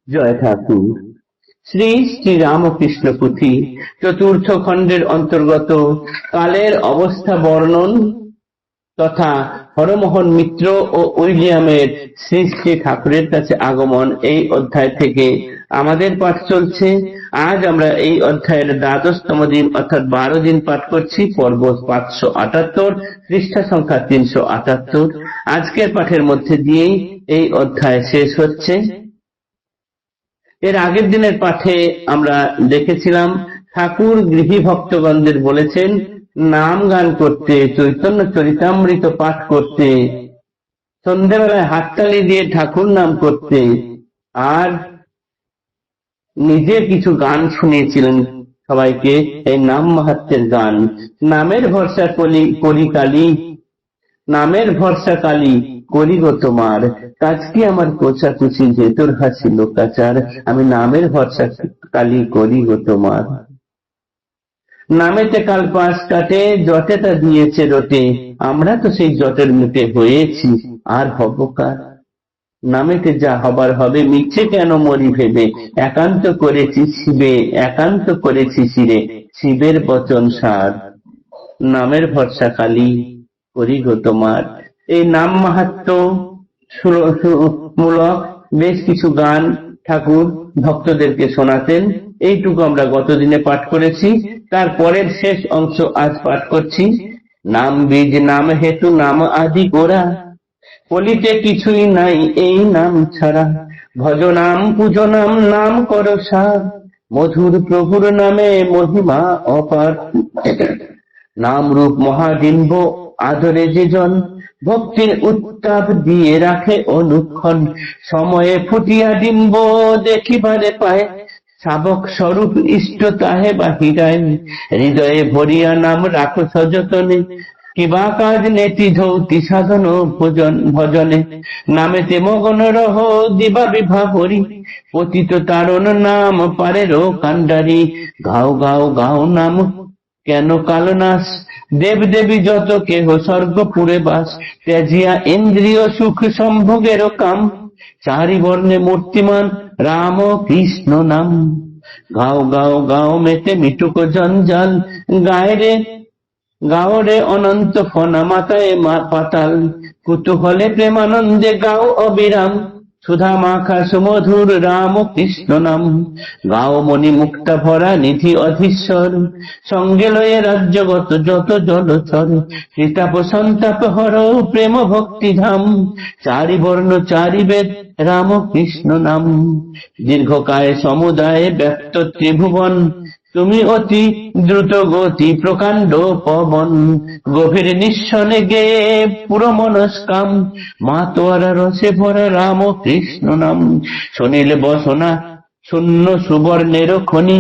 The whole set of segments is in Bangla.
জয় ঠাকুর। শ্রী শ্রী রামকৃষ্ণ পুঁথি চতুর্থ খণ্ডের অন্তর্গত কালের অবস্থা বর্ণন তথা হরমোহন মিত্র ও উইলিয়ামের শ্রী শ্রী ঠাকুরের কাছে আগমন, এই অধ্যায় থেকে আমাদের পাঠ চলছে। আজ আমরা এই অধ্যায়ের দ্বাদশতম দিন অর্থাৎ 12 দিন পাঠ করছি। পর্ব 578, পৃষ্ঠা সংখ্যা 378। আজকের পাঠের মধ্যে দিয়েই এই অধ্যায় শেষ হচ্ছে। এর আগের দিনের পাঠে আমরা দেখেছিলাম ঠাকুর গৃহী ভক্তগণদের বলেছেন নাম গান করতে, চৈতন্য চরিতামৃত পাঠ করতে, সন্ধ্যাবেলায় হাততালি দিয়ে ঠাকুর নাম করতে, আর নিজে কিছু গান শুনিয়েছিলেন সবাইকে, এই নাম মাহাত্ম্যের গান। নামের ভরসা করি কালী, নামের ভরসা কালী করি গো তোমার, কাজ কি আমার কোচাকুচি ভেতর হাসি লোকাচার, আমি নামের ভরসা কালী করি গো তোমার। নামেতে কাল পাশ কাটে, জটে তা দিয়েছে রটে, আমরা তো সেই জটের মুখে হয়েছি, আর হব কার। নামেতে যা হবার হবে, মিছে কেন মরি ভেবে, একান্ত করেছি শিবে, একান্ত করেছি শিরে, শিবের বচন সার, নামের ভরসা কালী করি গো তোমার। এই নাম মাহাত্ম্য মূলক বেশ কিছু গান ঠাকুর ভক্তদেরকে শোনাতেন। এইটুকু আমরা গতদিনে পাঠ করেছি। তারপরের শেষ অংশ আজ পাঠ করছি। নাম বীজ নাম হেতু নাম আদি গোড়া, বলিতে কিছুই নাই এই নাম ছাড়া, ভজ নাম পূজো নাম নাম করো সার, মধুর প্রভুর নামে মহিমা অপার, নাম রূপ মহাডিম্ব আদরে যে জন, ভক্তির উত্তাপ দিয়ে রাখে অনুক্ষণ, সময়ে ফুটিয়া ডিম্ব দেখিবারে পায়, শাবক স্বরূপ ইষ্ট তাহে বাহিরায়, হৃদয়ে ভরিয়া নাম রাখো সযতনে, কিবা কাজ নেতি ধৌতি সাধন ভজনে, নামেতে মগন রহ দিবা বিভা হরি, পতিত তারণ নাম পারেরও কান্ডারি, গাও গাও গাও নাম কেন কালনাশ, দেব দেবী যত কেহ স্বর্গপুরে বাস, ত্যাজিয়া ইন্দ্রিয় সুখ সম্ভোগেরও কাম, চারি বর্ণে মূর্তিমান রাম কৃষ্ণ নাম, গাও গাও গাও মেতে মিটুক জঞ্জাল, গায়ে গাও রে অনন্ত ফনা মাতায় পাতাল, কুতূহলে প্রেমানন্দে গাও অবিরাম, সুধা মাখা সুমধুর রাম কৃষ্ণ নাম, গাও মণি মুক্তা ভরা নিধি অধীশ্বর, সঙ্গে লয়ে রাজ্যগত যত জলচর, সীতাপ সন্তাপ হর প্রেম ভক্তি ধাম, চারি বর্ণ চারি বেদ রাম কৃষ্ণ নাম, দীর্ঘকায় সমুদায় ব্যক্ত ত্রিভুবন, তুমি অতি দ্রুত গতি প্রকাণ্ড পবন, গভীর নিঃসনে গেয়ে পুরো মনস্কাম, মা তোয়ারা রসে ভরা রাম কৃষ্ণ নাম, শুনিলে বসনা শূন্য সুবর্ণের খনি,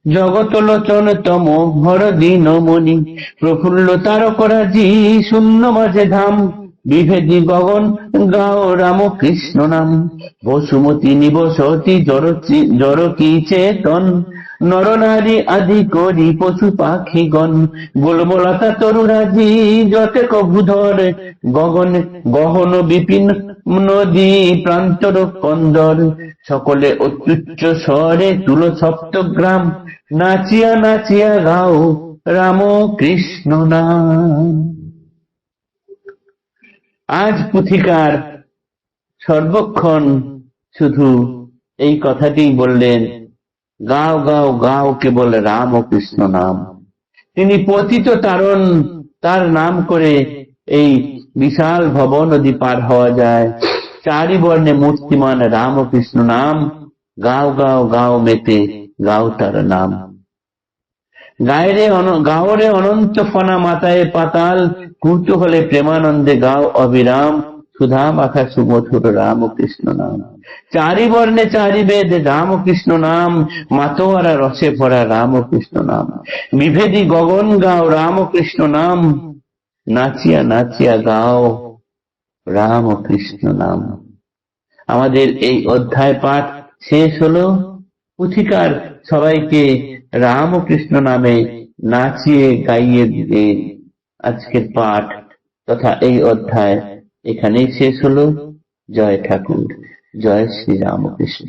জগত লোচন তম ভর দীনমণি, প্রফুল্ল তারকরাজি শূন্য মাঝে ধাম, বিভেদী গগন গাও রাম কৃষ্ণ নাম, বসুমতী নিবসতি জড় কি চেতন, নরনারী আদি করি পশু পাখিগণ, গুলবলতা তরুরাজি যতে কভুধর, গগন গহন বিপিন নদী প্রান্তর কন্দর, সকলে অত্যুচ্চ স্বরে তুল সপ্তগ্রাম, নাচিয়া নাচিয়া গাও রাম কৃষ্ণ নাম। আজ পুথিকার সর্বক্ষণ শুধু এই কথাটি বললেন, গাও গাও গাও কেবল রাম ও কৃষ্ণ নাম। তিনি পতিত তারণ, তার নাম করে এই বিশাল ভব নদী পার হওয়া যায়। চারি বর্ণে মূর্তিমান রাম ও কৃষ্ণ নাম, গাও গাও গাও মেতে গাও তার নাম, গাও রে অনন্ত ফনা মাতায় পাতাল, কৌতূহলে প্রেমানন্দে গাও অবিরাম, সুধা মাখা সুমধুর রাম কৃষ্ণ নাম, চারি বর্ণে চারি বেদ রাম কৃষ্ণ নাম, মাতোয়ারা রসে ভরা রাম কৃষ্ণ নাম, বিভেদী গগন গাও রাম কৃষ্ণ নাম, নাচিয়া নাচিয়া গাও রাম কৃষ্ণ নাম। আমাদের এই অধ্যায় পাঠ শেষ হলো। পুথিকার সবাইকে রাম কৃষ্ণ নামে নাচিয়ে গাইয়ে দিয়ে আজকের পাঠ তথা এই অধ্যায় এখানেই শেষ হলো। জয় ঠাকুর। জয় শ্রী রামকৃষ্ণ।